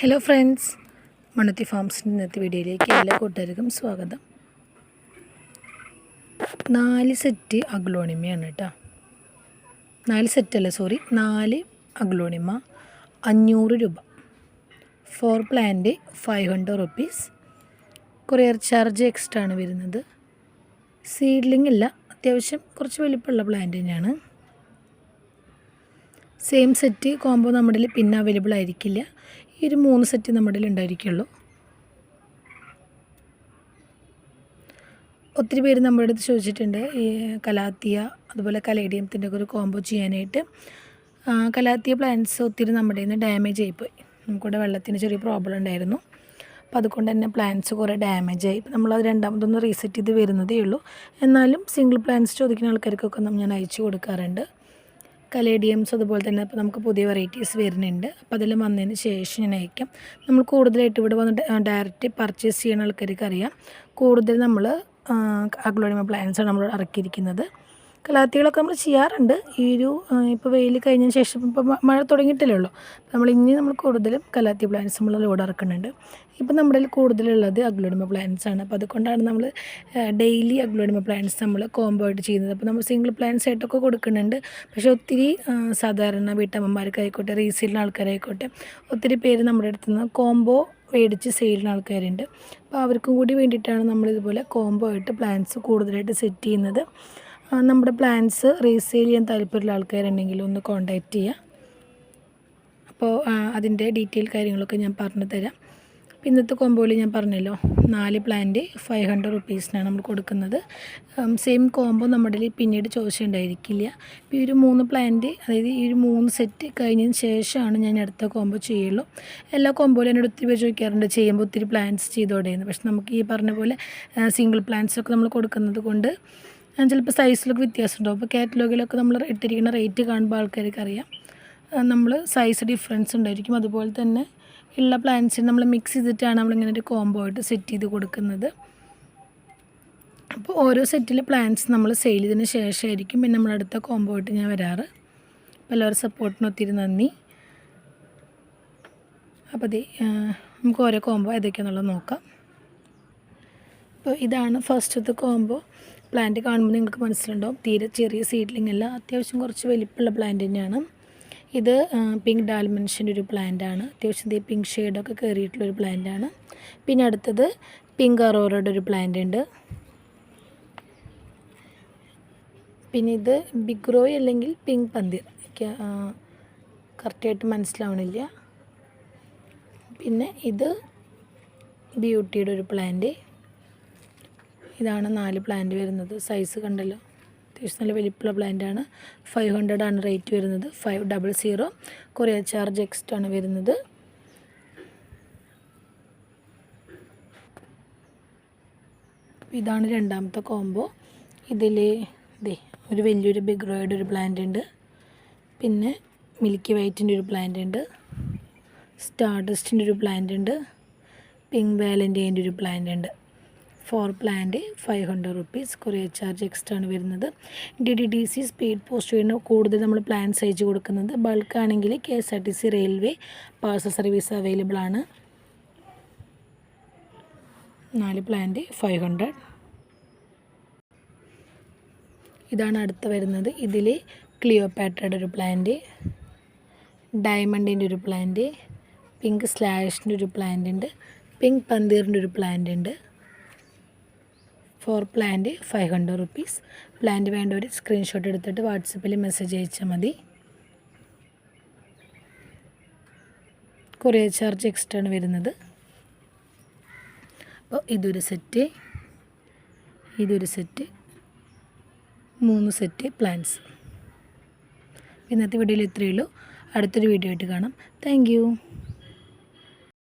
Hello friends, മണത്തി ഫാംസിൻ്റെ ഇന്നത്തെ വീഡിയോയിലേക്ക് എല്ലാ കൂട്ടുകാർക്കും സ്വാഗതം. 4 സെറ്റ് അഗ്ലോണിമയാണ് കേട്ടോ. 4 അഗ്ലോണിമ 500 രൂപ. 4 plant 500 rupees. Courier charge extra ആണ് വരുന്നത്. സീഡ്ലിംഗ് ഇല്ല, അത്യാവശ്യം കുറച്ച് വലിപ്പമുള്ള പ്ലാന്റ് തന്നെയാണ്. സെയിം സെറ്റ് കോംബോ നമ്മുടെ പിന്നെ അവൈലബിൾ ആയിരിക്കില്ല. ഈ ഒരു 3 സെറ്റ് നമ്മുടെ ഉണ്ടായിരിക്കുള്ളൂ. ഒത്തിരി പേര് നമ്മുടെ അടുത്ത് ചോദിച്ചിട്ടുണ്ട് ഈ കലാത്തിയ അതുപോലെ കലേഡിയത്തിൻ്റെ ഒക്കെ ഒരു കോംബോ ചെയ്യാനായിട്ട്. കലാത്തിയ പ്ലാന്റ്സ് ഒത്തിരി നമ്മുടെ നിന്ന് ഡാമേജ് ആയിപ്പോയി. നമുക്കിവിടെ വെള്ളത്തിന് ചെറിയ പ്രോബ്ലം ഉണ്ടായിരുന്നു. അപ്പോൾ അതുകൊണ്ട് തന്നെ പ്ലാന്റ്സ് കുറേ ഡാമേജ് ആയി. നമ്മളത് രണ്ടാമതൊന്ന് റീസെറ്റ് ചെയ്ത് വരുന്നതേ ഉള്ളൂ. എന്നാലും സിംഗിൾ പ്ലാന്റ്സ് ചോദിക്കുന്ന ആൾക്കാർക്കൊക്കെ ഞാൻ അയച്ചു കൊടുക്കാറുണ്ട്. കലേഡിയംസ് അതുപോലെ തന്നെ ഇപ്പോൾ നമുക്ക് പുതിയ വെറൈറ്റീസ് വരുന്നുണ്ട്. അപ്പോൾ അതിൽ വന്നതിന് ശേഷം ഞാൻ അയക്കാം. നമ്മൾ കൂടുതലായിട്ട് ഇവിടെ വന്ന് ഡയറക്റ്റ് പർച്ചേസ് ചെയ്യുന്ന ആൾക്കാർക്ക് അറിയാം. കൂടുതൽ നമ്മൾ അഗ്ലോണിമ പ്ലാന്റ്സാണ് നമ്മൾ ഇറക്കിയിരിക്കുന്നത്. കലാത്തികളൊക്കെ നമ്മൾ ചെയ്യാറുണ്ട്. ഈ ഒരു ഇപ്പോൾ വെയിൽ കഴിഞ്ഞതിന് ശേഷം ഇപ്പോൾ മഴ തുടങ്ങിയിട്ടല്ലേ ഉള്ളൂ. നമ്മൾ കൂടുതലും കലാത്തി പ്ലാന്റ്സ് നമ്മൾ ലോഡ് ഇറക്കുന്നുണ്ട്. ഇപ്പോൾ നമ്മുടെ കൂടുതലുള്ളത് അഗ്ലോണിമ പ്ലാന്റ്സ് ആണ്. അപ്പോൾ അതുകൊണ്ടാണ് നമ്മൾ ഡെയിലി അഗ്ലോണിമ പ്ലാന്റ്സ് നമ്മൾ കോംബോ ആയിട്ട് ചെയ്യുന്നത്. അപ്പോൾ നമ്മൾ സിംഗിൾ പ്ലാന്റ്സ് ആയിട്ടൊക്കെ കൊടുക്കുന്നുണ്ട്. പക്ഷേ ഒത്തിരി സാധാരണ വീട്ടമ്മമാർക്കായിക്കോട്ടെ റീസെയിലിന് ആൾക്കാരായിക്കോട്ടെ ഒത്തിരി പേര് നമ്മുടെ അടുത്ത് നിന്ന് കോംബോ മേടിച്ച് സെയിലിന് ആൾക്കാരുണ്ട്. അപ്പോൾ അവർക്കും കൂടി വേണ്ടിയിട്ടാണ് നമ്മളിതുപോലെ കോംബോ ആയിട്ട് പ്ലാന്റ്സ് കൂടുതലായിട്ട് സെറ്റ് ചെയ്യുന്നത്. നമ്മുടെ പ്ലാന്റ്സ് റീസെയിൽ ചെയ്യാൻ താല്പര്യമുള്ള ആൾക്കാരുണ്ടെങ്കിൽ ഒന്ന് കോൺടാക്റ്റ് ചെയ്യുക. അപ്പോൾ അതിൻ്റെ ഡീറ്റെയിൽ കാര്യങ്ങളൊക്കെ ഞാൻ പറഞ്ഞു തരാം. ഇന്നത്തെ കോംബോയിൽ ഞാൻ പറഞ്ഞല്ലോ 4 പ്ലാന്റ് 500 റുപ്പീസിനാണ് നമ്മൾ കൊടുക്കുന്നത്. സെയിം കോംബോ നമ്മുടെ പിന്നീട് ചോദിച്ചിട്ടുണ്ടായിരിക്കില്ല. ഇപ്പോൾ ഈ ഒരു 3 പ്ലാന്റ്, അതായത് ഈ ഒരു 3 സെറ്റ് കഴിഞ്ഞതിന് ശേഷമാണ് ഞാൻ അടുത്ത കോംബോ ചെയ്യുള്ളൂ. എല്ലാ കോംബോയിലും എന്നോട് ഒത്തിരി പേര് ചോദിക്കാറുണ്ട് ചെയ്യുമ്പോൾ ഒത്തിരി പ്ലാന്റ്സ് ചെയ്തോടെയെന്ന്. പക്ഷെ നമുക്ക് ഈ പറഞ്ഞ പോലെ സിംഗിൾ പ്ലാന്റ്സൊക്കെ നമ്മൾ കൊടുക്കുന്നത് കൊണ്ട് ചിലപ്പോൾ സൈസിലൊക്കെ വ്യത്യാസം ഉണ്ടാവും. അപ്പോൾ കാറ്റലോഗിലൊക്കെ നമ്മൾ ഇട്ടിരിക്കുന്ന റേറ്റ് കാണുമ്പോൾ ആൾക്കാർക്ക് അറിയാം നമ്മൾ സൈസ് ഡിഫറൻസ് ഉണ്ടായിരിക്കും. അതുപോലെ തന്നെ ഉള്ള പ്ലാന്റ്സിന് നമ്മൾ മിക്സ് ചെയ്തിട്ടാണ് നമ്മളിങ്ങനെ ഒരു കോംബോ ആയിട്ട് സെറ്റ് ചെയ്ത് കൊടുക്കുന്നത്. അപ്പോൾ ഓരോ സെറ്റിലെ പ്ലാന്റ്സ് നമ്മൾ സെയിൽ ചെയ്തതിന് ശേഷമായിരിക്കും പിന്നെ നമ്മളടുത്ത കോംബോ ആയിട്ട് ഞാൻ വരാറ്. അപ്പോൾ എല്ലാവരും സപ്പോർട്ടിന് ഒത്തിരി നന്ദി. അപ്പോൾ നമുക്ക് ഓരോ കോംബോ ഏതൊക്കെയാണെന്നുള്ളത് നോക്കാം. അപ്പോൾ ഇതാണ് ഫസ്റ്റത്തെ കോംബോ. പ്ലാന്റ് കാണുമ്പോൾ നിങ്ങൾക്ക് മനസ്സിലുണ്ടാവും തീരെ ചെറിയ സീഡ്ലിംഗ് അല്ല, അത്യാവശ്യം കുറച്ച് വലിപ്പമുള്ള പ്ലാന്റ് തന്നെയാണ്. ഇത് പിങ്ക് ഡാൽമൻഷൻ്റെ ഒരു പ്ലാന്റാണ്. അത്യാവശ്യം പിങ്ക് ഷെയ്ഡൊക്കെ കയറിയിട്ടുള്ളൊരു പ്ലാന്റാണ്. പിന്നെ അടുത്തത് പിങ്ക് അറോറയുടെ ഒരു പ്ലാന്റ് ഉണ്ട്. പിന്നെ ഇത് ബിഗ് റോയ് അല്ലെങ്കിൽ പിങ്ക് പന്തീർ, എനിക്ക് കറക്റ്റായിട്ട് മനസ്സിലാവണില്ല. പിന്നെ ഇത് ബ്യൂട്ടിയുടെ ഒരു പ്ലാന്റ്. ഇതാണ് 4 പ്ലാന്റ് വരുന്നത്. സൈസ് കണ്ടല്ലോ, അത്യാവശ്യം നല്ല വലിപ്പമുള്ള പ്ലാന്റാണ്. 500 ആണ് റേറ്റ് വരുന്നത്. 500. കൊറിയർ ചാർജ് എക്സ്ട്രാ ആണ് വരുന്നത്. ഇതാണ് രണ്ടാമത്തെ കോംബോ. ഇതിൽ ഒരു വലിയൊരു ബിഗ് റോയുടെ ഒരു പ്ലാന്റ് ഉണ്ട്. പിന്നെ മിൽക്കി വൈറ്റിൻ്റെ ഒരു പ്ലാന്റ് ഉണ്ട്. സ്റ്റാർഡസ്റ്റിൻ്റെ ഒരു പ്ലാന്റ് ഉണ്ട്. പിങ്ക് വാലൻ്റൈൻ്റെ ഒരു പ്ലാന്റ് ഉണ്ട്. 4 plant 500 rupees. Courier charge extra ആണ് വരുന്നത്. DDDC സ്പീഡ് പോസ്റ്റ് വഴിയാണ് കൂടുതൽ നമ്മൾ പ്ലാന്റ്സ് അയച്ചു കൊടുക്കുന്നത്. ബൾക്കാണെങ്കിൽ KSRTC railway parcel service available ആണ്. 4 പ്ലാന്റ് 500. ഇതാണ് അടുത്ത് വരുന്നത്. ഇതിൽ ക്ലിയോപാട്രയുടെ ഒരു പ്ലാന്റ്, ഡയമണ്ടിൻ്റെ ഒരു പ്ലാന്റ്, പിങ്ക് സ്ലാഷിൻ്റെ ഒരു പ്ലാന്റ് ഉണ്ട്, പിങ്ക് പന്തീറിൻ്റെ ഒരു പ്ലാന്റ് ഉണ്ട്. 4 പ്ലാന്റ് 500 റുപ്പീസ്. പ്ലാന്റ് വേണ്ടവർ സ്ക്രീൻഷോട്ട് എടുത്തിട്ട് വാട്സപ്പിൽ മെസ്സേജ് അയച്ചാൽ മതി. കൊറിയർ ചാർജ് എക്സ്ട്രാ ആണ് വരുന്നത്. അപ്പോൾ ഇതൊരു സെറ്റ്, 3 സെറ്റ് പ്ലാന്റ്സ്. ഇന്നത്തെ വീഡിയോയിൽ ഇത്രയേ ഉള്ളൂ. അടുത്തൊരു വീഡിയോ ആയിട്ട് കാണാം. Thank you.